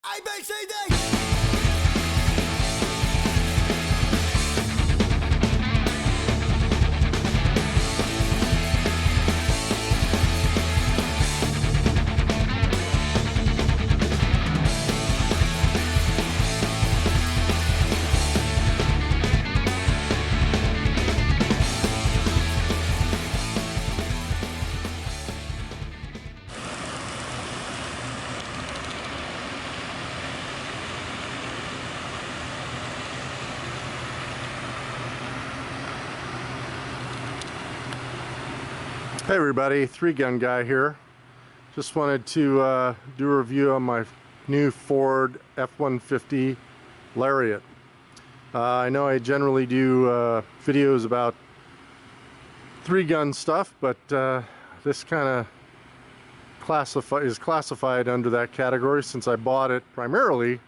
ABCD! Hey everybody, Three Gun Guy here. Just wanted to do a review on my new Ford F-150 Lariat. I know I generally do videos about three gun stuff, but this kind of is classified under that category since I bought it primarily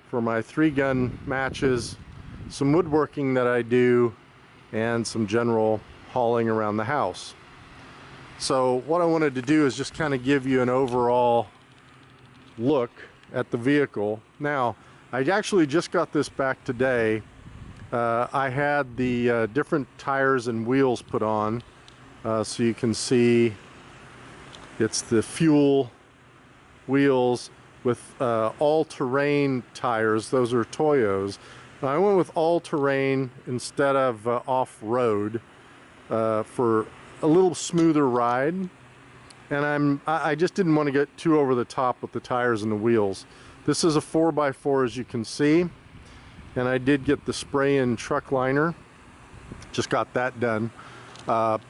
for my three gun matches, some woodworking that I do, and some general hauling around the house. So what I wanted to do is just kind of give you an overall look at the vehicle. Now, I actually just got this back today. I had the different tires and wheels put on, so you can see it's the fuel wheels with all-terrain tires. Those are TOYOs. Now, I went with all-terrain instead of off-road for a little smoother ride, and I just didn't want to get too over the top with the tires and the wheels. This is a 4x4, as you can see, and I did get the spray-in truck liner. Just got that done.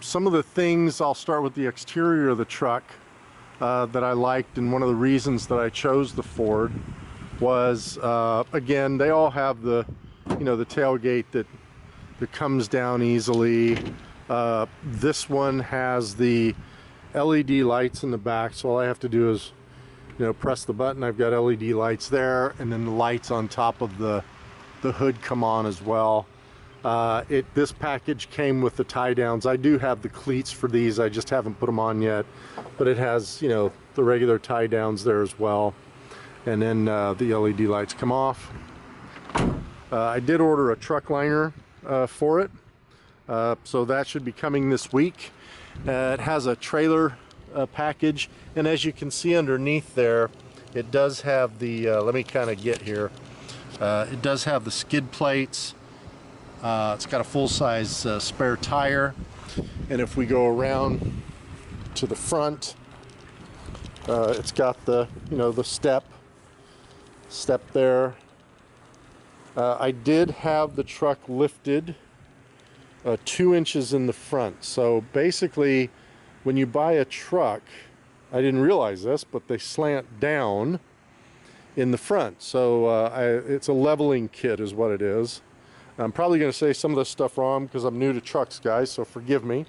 Some of the things, I'll start with the exterior of the truck that I liked, and one of the reasons that I chose the Ford was again, they all have the the tailgate that comes down easily. This one has the LED lights in the back, so all I have to do is press the button. I've got LED lights there, and then the lights on top of the hood come on as well. This package came with the tie downs. I do have the cleats for these, I just haven't put them on yet, but it has the regular tie downs there as well, and then the LED lights come off. I did order a truck liner for it. So that should be coming this week. It has a trailer package, and as you can see underneath there, it does have the let me kind of get here, it does have the skid plates. It's got a full-size spare tire, and if we go around to the front, it's got the the step there. I did have the truck lifted 2 inches in the front. So basically, when you buy a truck, I didn't realize this, but they slant down in the front. So it's a leveling kit is what it is. I'm probably going to say some of this stuff wrong because I'm new to trucks, guys, so forgive me.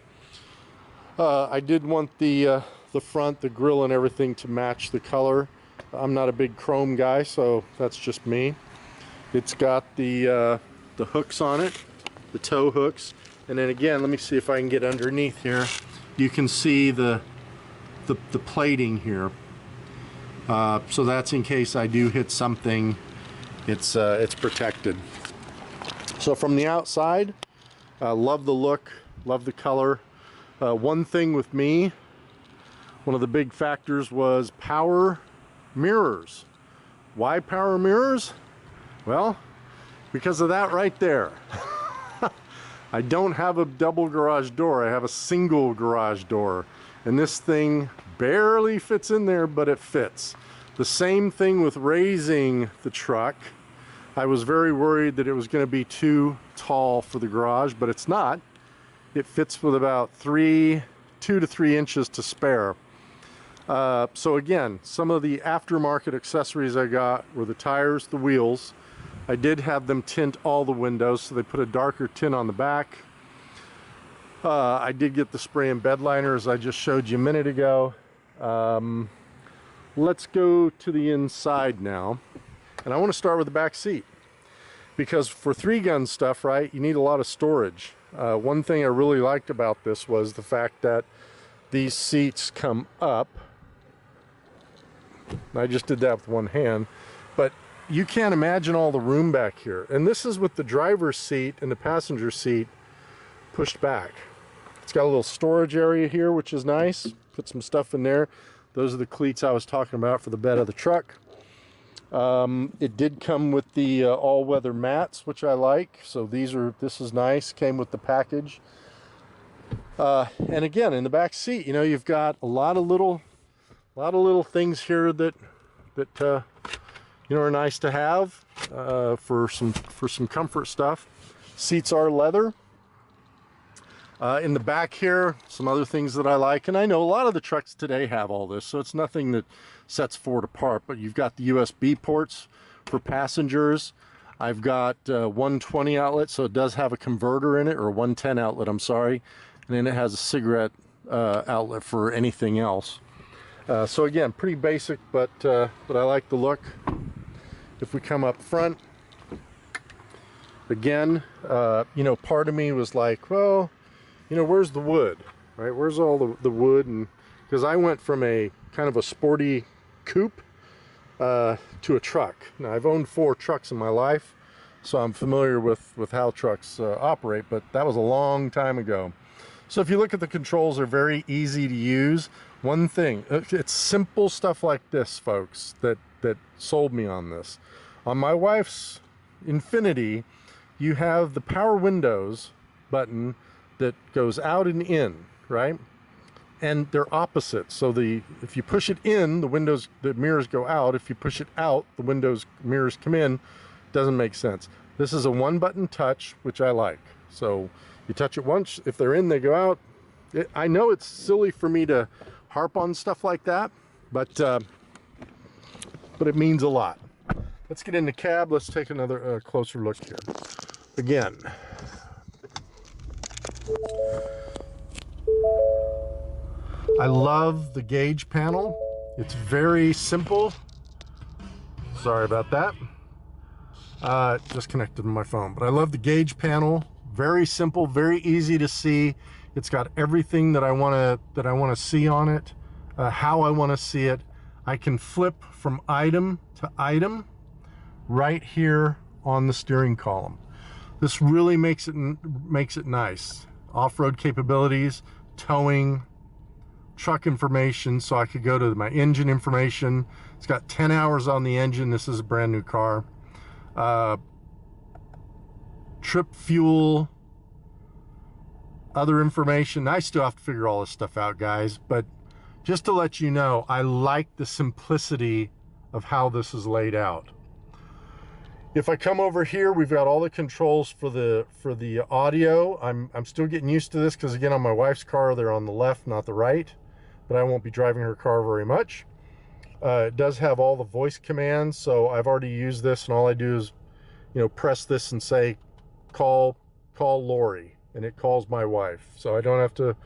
I did want the front, the grille and everything to match the color. I'm not a big chrome guy, so that's just me. It's got the hooks on it, the tow hooks. And then again, let me see if I can get underneath here. You can see the plating here. So that's in case I do hit something, it's protected. So from the outside, love the look, love the color. One thing with me, one of the big factors was power mirrors. Why power mirrors? Well, because of that right there. I don't have a double garage door, I have a single garage door, and this thing barely fits in there, but it fits. The same thing with raising the truck. I was very worried that it was going to be too tall for the garage, but it's not. It fits with about 2 to 3 inches to spare. So again, some of the aftermarket accessories I got were the tires, the wheels. I did have them tint all the windows, so they put a darker tint on the back. I did get the spray and bed liner, as I just showed you a minute ago. Let's go to the inside now. And I want to start with the back seat. Because for three gun stuff, right, you need a lot of storage. One thing I really liked about this was the fact that these seats come up. I just did that with one hand. But you can't imagine all the room back here. And this is with the driver's seat and the passenger seat pushed back. It's got a little storage area here, which is nice. Put some stuff in there. Those are the cleats I was talking about for the bed of the truck. It did come with the all-weather mats, which I like. So this is nice. Came with the package. And again, in the back seat, you know, you've got a lot of little things here that you know, are nice to have for some comfort stuff. Seats are leather. In the back here, some other things that I like, and I know a lot of the trucks today have all this, so it's nothing that sets Ford apart. But you've got the USB ports for passengers. I've got 120 outlet, so it does have a converter in it, or 110 outlet, I'm sorry, and then it has a cigarette outlet for anything else. So again, pretty basic, but I like the look. If we come up front, again, you know, part of me was like, well, you know, where's the wood, right? Where's all the wood? And because I went from a kind of a sporty coupe to a truck. Now, I've owned 4 trucks in my life, so I'm familiar with how trucks operate, but that was a long time ago. So if you look at the controls, they're very easy to use. One thing, it's simple stuff like this, folks, that sold me on this. On my wife's Infinity, you have the power windows button that goes out and in, right? And they're opposite. So if you push it in, the mirrors go out. If you push it out, the mirrors come in. Doesn't make sense. This is a 1-button touch, which I like. So you touch it once, if they're in, they go out. I know it's silly for me to harp on stuff like that, but it means a lot. Let's get in the cab. Let's take another closer look here. Again, I love the gauge panel. It's very simple. Sorry about that. Just connected to my phone, but I love the gauge panel. Very simple, very easy to see. It's got everything that I want to see on it, how I want to see it. I can flip from item to item right here on the steering column. This really makes it nice. Off-road capabilities, towing, truck information, so I could go to my engine information. It's got 10 hours on the engine. This is a brand new car. Trip fuel, other information. I still have to figure all this stuff out, guys, but just to let you know, I like the simplicity of how this is laid out. If I come over here, we've got all the controls for the audio. I'm still getting used to this because, again, on my wife's car, they're on the left, not the right, but I won't be driving her car very much. It does have all the voice commands, so I've already used this, and all I do is, you know, press this and say, call Lori, and it calls my wife, so I don't have to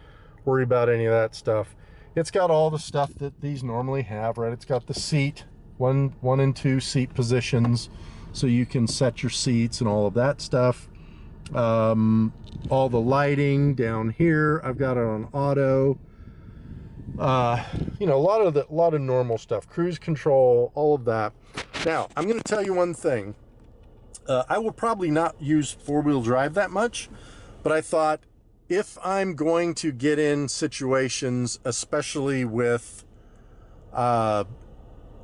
worry about any of that stuff. It's got all the stuff that these normally have, right? It's got the seat, one and 2 seat positions, so you can set your seats and all of that stuff. All the lighting down here, I've got it on auto. You know, a lot of normal stuff, cruise control, all of that. Now, I'm going to tell you one thing. I will probably not use 4-wheel drive that much, but I thought if I'm going to get in situations, especially with, you know,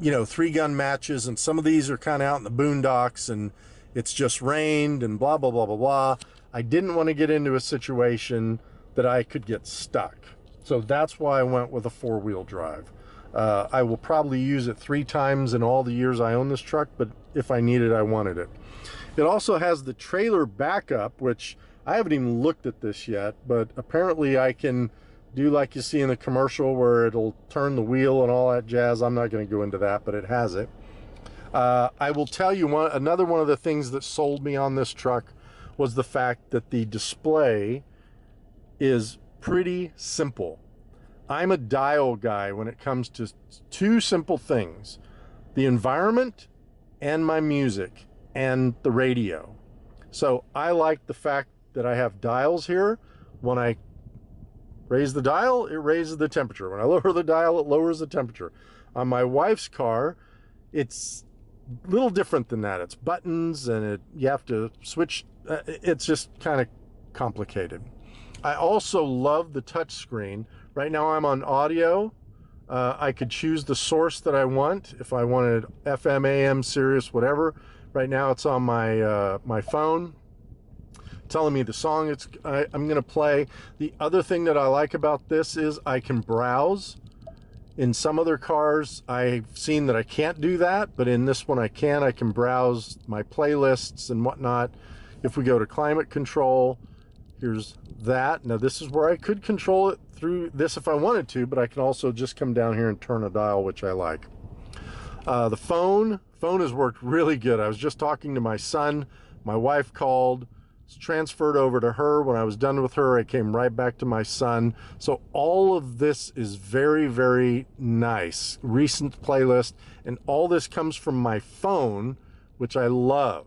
3-gun matches, and some of these are kind of out in the boondocks and it's just rained and blah, blah, blah, blah, blah. I didn't want to get into a situation that I could get stuck. So that's why I went with a 4-wheel drive. I will probably use it 3 times in all the years I own this truck, but if I need it, I wanted it. It also has the trailer backup, which I haven't even looked at this yet, but apparently I can do like you see in the commercial where it'll turn the wheel and all that jazz. I'm not going to go into that, but it has it. I will tell you another one of the things that sold me on this truck was the fact that the display is pretty simple. I'm a dial guy when it comes to 2 simple things: the environment and my music and the radio. So I like the fact that I have dials here. When I raise the dial, it raises the temperature. When I lower the dial, it lowers the temperature. On my wife's car, it's little different than that. It's buttons, and you have to switch. It's just kind of complicated. I also love the touch screen. Right now I'm on audio. I could choose the source that I want. If I wanted FM, AM, Sirius, whatever. Right now it's on my my phone, telling me the song I'm going to play. The other thing that I like about this is I can browse. In some other cars, I've seen that I can't do that, but in this one I can. I can browse my playlists and whatnot. If we go to climate control, here's that. Now this is where I could control it through this if I wanted to, but I can also just come down here and turn a dial, which I like. The phone has worked really good. I was just talking to my son. My wife called. It's transferred over to her. When I was done with her, I came right back to my son. So all of this is very, very nice. Recent playlist, and all this comes from my phone, which I love,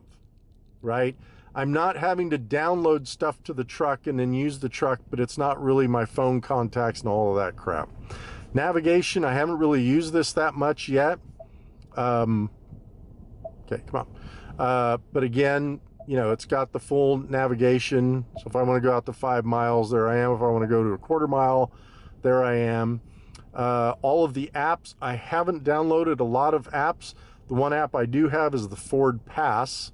right? I'm not having to download stuff to the truck and then use the truck, but it's not really my phone contacts and all of that crap. Navigation, I haven't really used this that much yet. Okay, come on. But again, you know, it's got the full navigation. So if I want to go out to 5 miles, there I am. If I want to go to a quarter mile, there I am. All of the apps, I haven't downloaded a lot of apps. The one app I do have is the Ford Pass.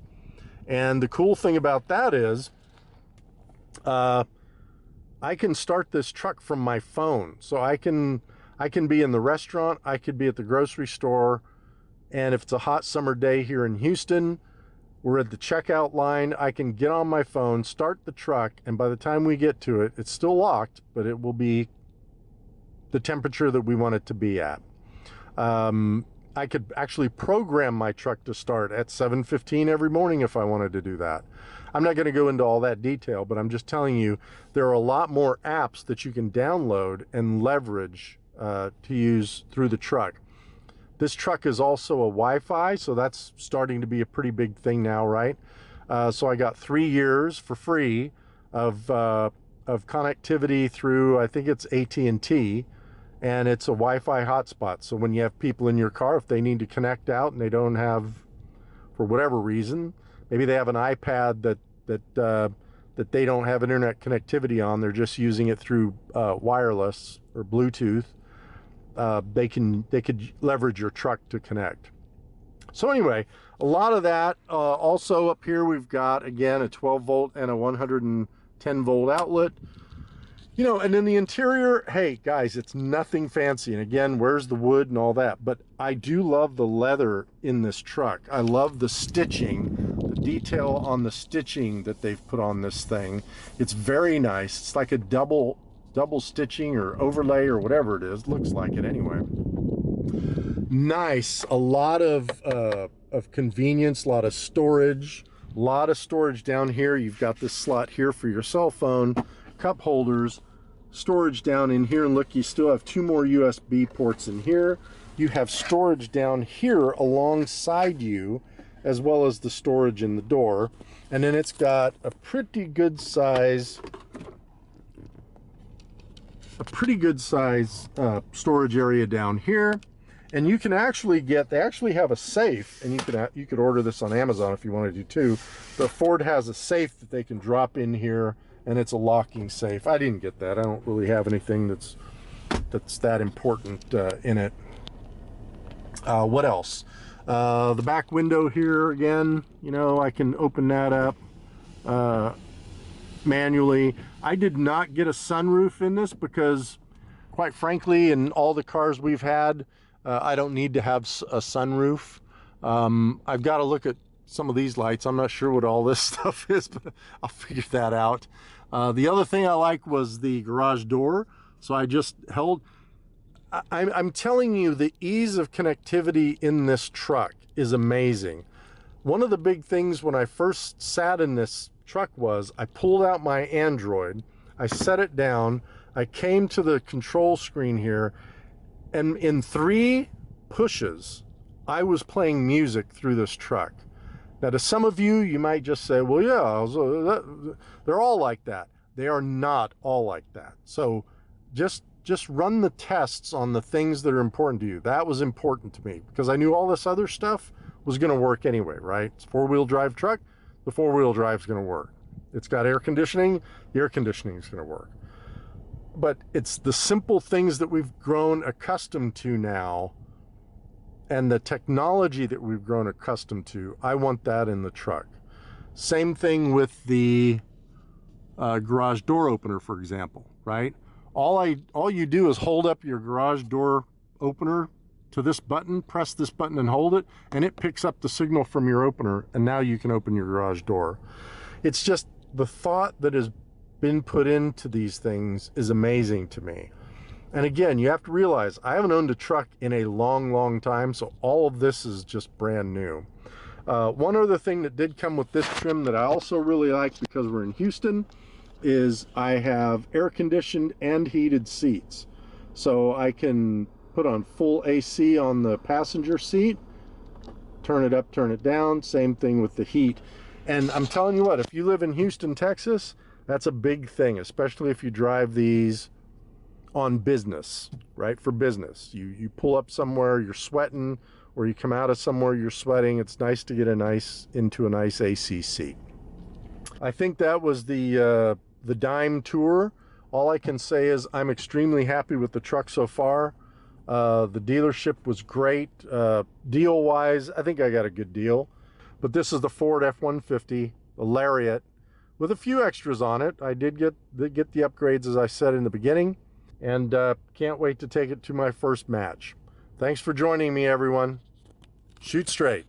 And the cool thing about that is I can start this truck from my phone. So I can be in the restaurant, I could be at the grocery store, and if it's a hot summer day here in Houston, we're at the checkout line, I can get on my phone, start the truck, and by the time we get to it, it's still locked, but it will be the temperature that we want it to be at. I could actually program my truck to start at 7:15 every morning if I wanted to do that. I'm not going to go into all that detail, but I'm just telling you there are a lot more apps that you can download and leverage to use through the truck. This truck is also a Wi-Fi, so that's starting to be a pretty big thing now, right? So I got 3 years for free of connectivity through, I think it's AT&T, and it's a Wi-Fi hotspot. So when you have people in your car, if they need to connect out and they don't have, for whatever reason, maybe they have an iPad that they don't have internet connectivity on, they're just using it through wireless or Bluetooth. They could leverage your truck to connect. So anyway, a lot of that. Also up here we've got, again, a 12 volt and a 110 volt outlet. You know, and in the interior, hey guys, it's nothing fancy. And again, where's the wood and all that? But I do love the leather in this truck. I love the stitching, the detail on the stitching that they've put on this thing. It's very nice. It's like a double stitching or overlay or whatever it is. Looks like it anyway. Nice. A lot of convenience, a lot of storage down here. You've got this slot here for your cell phone, cup holders, storage down in here, and look, you still have 2 more USB ports in here. You have storage down here alongside you, as well as the storage in the door. And then it's got a pretty good size storage area down here. And you can actually get, they actually have a safe, and you could order this on Amazon if you wanted to too. But Ford has a safe that they can drop in here, and it's a locking safe. I didn't get that. I don't really have anything that's that important in it. What else? The back window here, again, you know, I can open that up manually. I did not get a sunroof in this because, quite frankly, in all the cars we've had, I don't need to have a sunroof. I've got to look at some of these lights. I'm not sure what all this stuff is, but I'll figure that out. The other thing I like was the garage door. So I just held, I'm telling you, the ease of connectivity in this truck is amazing. One of the big things when I first sat in this truck was I pulled out my Android, I set it down, I came to the control screen here, and in 3 pushes, I was playing music through this truck. Now, to some of you, you might just say, well, yeah, they're all like that. They are not all like that. So just run the tests on the things that are important to you. That was important to me because I knew all this other stuff was going to work anyway, right? It's a four-wheel drive truck. The four-wheel drive is going to work. It's got air conditioning. The air conditioning is going to work. But it's the simple things that we've grown accustomed to now, and the technology that we've grown accustomed to. I want that in the truck. Same thing with the garage door opener, for example, right? All you do is hold up your garage door opener to this button, press this button and hold it, and it picks up the signal from your opener, and now you can open your garage door. It's just the thought that has been put into these things is amazing to me. And again, you have to realize I haven't owned a truck in a long time, so all of this is just brand new. One other thing that did come with this trim that I also really like, because we're in Houston, is I have air conditioned and heated seats. So I can put on full AC on the passenger seat, turn it up, turn it down, same thing with the heat. And I'm telling you what, if you live in Houston, Texas, that's a big thing, especially if you drive these on business, right? For business. You pull up somewhere, you're sweating, or you come out of somewhere, you're sweating. It's nice to get into a nice AC seat. I think that was the Dime tour. All I can say is I'm extremely happy with the truck so far. The dealership was great. Deal-wise, I think I got a good deal. But this is the Ford F-150, the Lariat, with a few extras on it. I did get the upgrades, as I said in the beginning, and can't wait to take it to my first match. Thanks for joining me, everyone. Shoot straight.